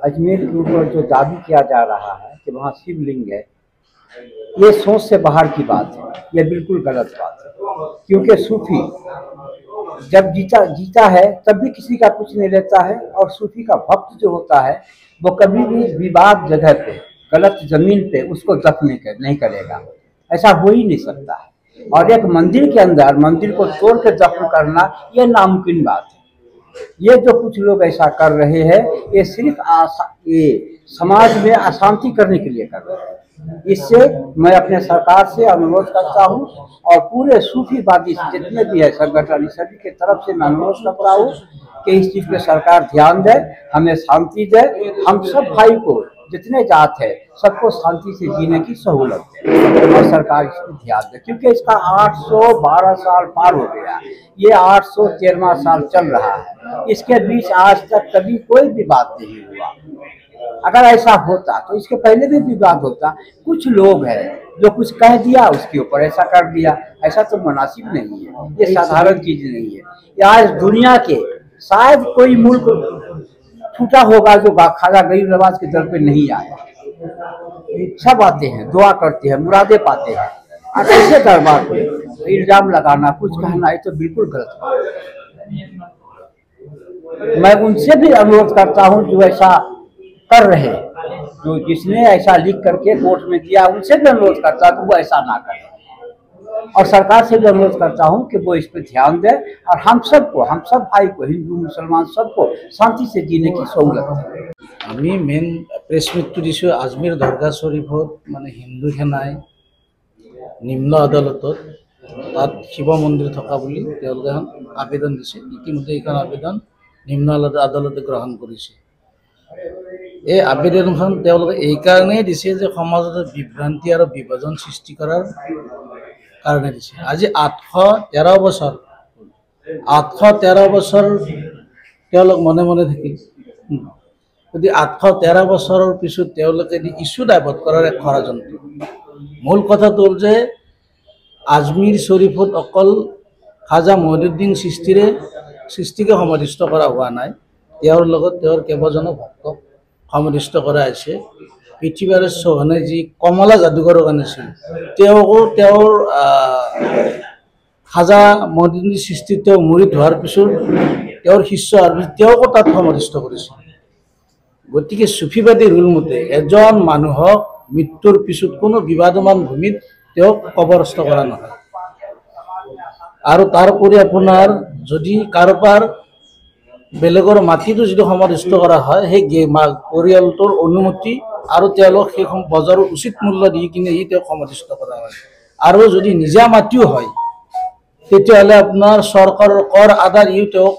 अजमेर के ऊपर जो दावी किया जा रहा है कि वहाँ शिवलिंग है, ये सोच से बाहर की बात है। ये बिल्कुल गलत बात है, क्योंकि सूफी जब जीता है तब भी किसी का कुछ नहीं लेता है, और सूफी का भक्त जो होता है वो कभी भी विवाद जगह पे, गलत जमीन पे उसको दफन नहीं करेगा। ऐसा हो ही नहीं सकता है। और एक मंदिर के अंदर मंदिर को तोड़ के दफन करना ये नामुमकिन बात है। ये जो कुछ लोग ऐसा कर रहे हैं, ये सिर्फ ये समाज में अशांति करने के लिए कर रहे हैं। इससे मैं अपने सरकार से अनुरोध करता हूँ और पूरे सूफीवादी जितने भी है संगठन, सभी की तरफ से मैं अनुरोध करता हूँ कि इस चीज पे सरकार ध्यान दे, हमें शांति दे। हम सब भाई को, जितने जात है, सबको शांति से जीने की सहूलत दे और सरकार इस पर ध्यान दे, क्योंकि इसका 812 साल पार हो गया। ये 813वां साल चल रहा है। इसके बीच आज तक कभी कोई विवाद नहीं हुआ। अगर ऐसा होता तो इसके पहले भी विवाद होता। कुछ लोग हैं जो कुछ कह दिया उसके ऊपर ऐसा कर दिया, ऐसा तो मुनासिब नहीं है। ये साधारण चीज नहीं है। ये आज दुनिया के शायद कोई मुल्क छूटा होगा जो खाजा गरीब नवाज के दर पे नहीं आया। सब आते हैं, दुआ करते हैं, मुरादे पाते हैं, और ऐसे दरबार पे इल्जाम लगाना, कुछ कहना, ये तो बिल्कुल गलत बात है। मैं उनसे भी अनुरोध करता हूँ जो ऐसा कर रहे, जो जिसने ऐसा लिख करके कोर्ट में दिया, उनसे भी अनुरोध करता हूँ कि वो ऐसा ना करें, और सरकार से भी अनुरोध करता हूँ कि वो इस पर ध्यान दे और हम सब भाई को, हिंदू मुसलमान सबको शांति से जीने की सहूलत है। আমি মেইন প্ৰেছ মিটটো দিছোঁ আজমেৰ দৰগাহ শ্বৰীফত, মানে হিন্দু সেনাই নিম্ন আদালতত তাত শিৱ মন্দিৰ থকা বুলি তেওঁলোকে এখন আবেদন দিছে। ইতিমধ্যে এইখন আবেদন নিম্ন আদালতে গ্ৰহণ কৰিছে। এই আবেদনখন তেওঁলোকে এইকাৰণেই দিছে যে সমাজত বিভ্ৰান্তি আৰু বিভাজন সৃষ্টি কৰাৰ কাৰণে দিছে। আজি 813 বছৰ তেওঁলোক মনে মনে থাকিল। যদি 813 বছৰৰ পিছত তেওঁলোকে ইছ্যু ডাইভাৰ্ট কৰাৰ এক ষড়যন্ত্ৰ। মূল কথাটো হ'ল যে আজমিৰ শ্বৰীফত অকল খাজা মঈনুদ্দিন সৃষ্টিকে সমাধিস্থ কৰা হোৱা নাই, তেওঁৰ লগত তেওঁৰ কেইবাজনো ভক্তক সমাধিস্থ কৰা হৈছে। পৃথ্বীৰাজ চৌহানে যি কমলা যাদুঘৰক আনিছিল, তেওঁকো তেওঁৰ খাজা মঈনুদ্দিন সৃষ্টিত তেওঁ মুৰিদ হোৱাৰ পিছত তেওঁৰ শিষ্য আৰু তেওঁকো তাত সমাধিস্থ কৰিছিল। গতিকে চুফীবাদী ৰুল মতে এজন মানুহক মৃত্যুৰ পিছত কোনো বিবাদমান ভূমিত তেওঁক কবৰস্থ কৰা নহয়। আৰু তাৰোপৰি আপোনাৰ যদি কাৰোবাৰ বেলেগৰ মাটিতো যদি সমাধিস্থ কৰা হয়, সেই পৰিয়ালটোৰ অনুমতি আৰু তেওঁলোক সেই বজাৰৰ উচিত মূল্য দি কিনে তেওঁক সমাধিস্থ কৰা হয়। আৰু যদি নিজা মাটিও হয় তেতিয়াহ'লে আপোনাৰ চৰকাৰৰ কৰ আদায় তেওঁক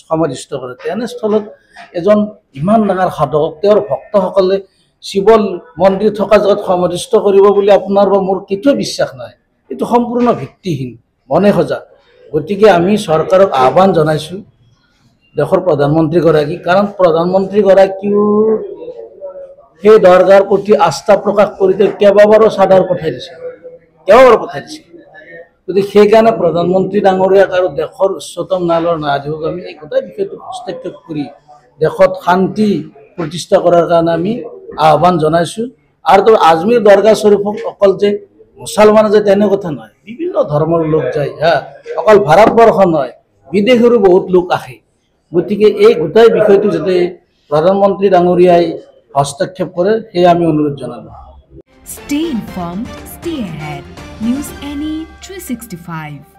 সমাধিস্থ কৰে। তেনেস্থলত এজন ইমান ডাঙৰ সাধকক তেওঁৰ ভক্তসকলে শিৱ মন্দিৰ থকা জেগাত সমাধিস্থ কৰিব বুলি আপোনাৰ বা মোৰ কেতিয়াও বিশ্বাস নাই। এইটো সম্পূৰ্ণ ভিত্তিহীন, মনে সজা। গতিকে আমি চৰকাৰক আহ্বান জনাইছোঁ, দেশৰ প্ৰধানমন্ত্ৰীগৰাকী, কাৰণ প্ৰধানমন্ত্ৰীগৰাকীও সেই দৰগাৰ প্ৰতি আস্থা প্ৰকাশ কৰি তেওঁ কেইবাবাৰো চাদৰ পঠাই দিছে। গতিকে সেইকাৰণে প্ৰধানমন্ত্ৰী ডাঙৰীয়াক আৰু দেশৰ উচ্চতম ন্যায়ালয়ৰ ন্যায়াধীশক আমি এই গোটেই বিষয়টো হস্তক্ষেপ কৰি দেশত শান্তি প্ৰতিষ্ঠা কৰাৰ কাৰণে আমি আহ্বান জনাইছোঁ। আৰু তো আজমেৰ দৰগাহ শ্বৰীফক অকল যে মুছলমানে যে তেনে কথা নহয়, বিভিন্ন ধৰ্মৰ লোক যায়, অকল ভাৰতবৰ্ষ নহয়, বিদেশৰো বহুত লোক আহে। গতিকে এই গোটেই বিষয়টো যাতে প্ৰধানমন্ত্ৰী ডাঙৰীয়াই হস্তক্ষেপ কৰে, সেয়ে আমি অনুৰোধ জনালোঁ। Stay informed, stay ahead. News NE 365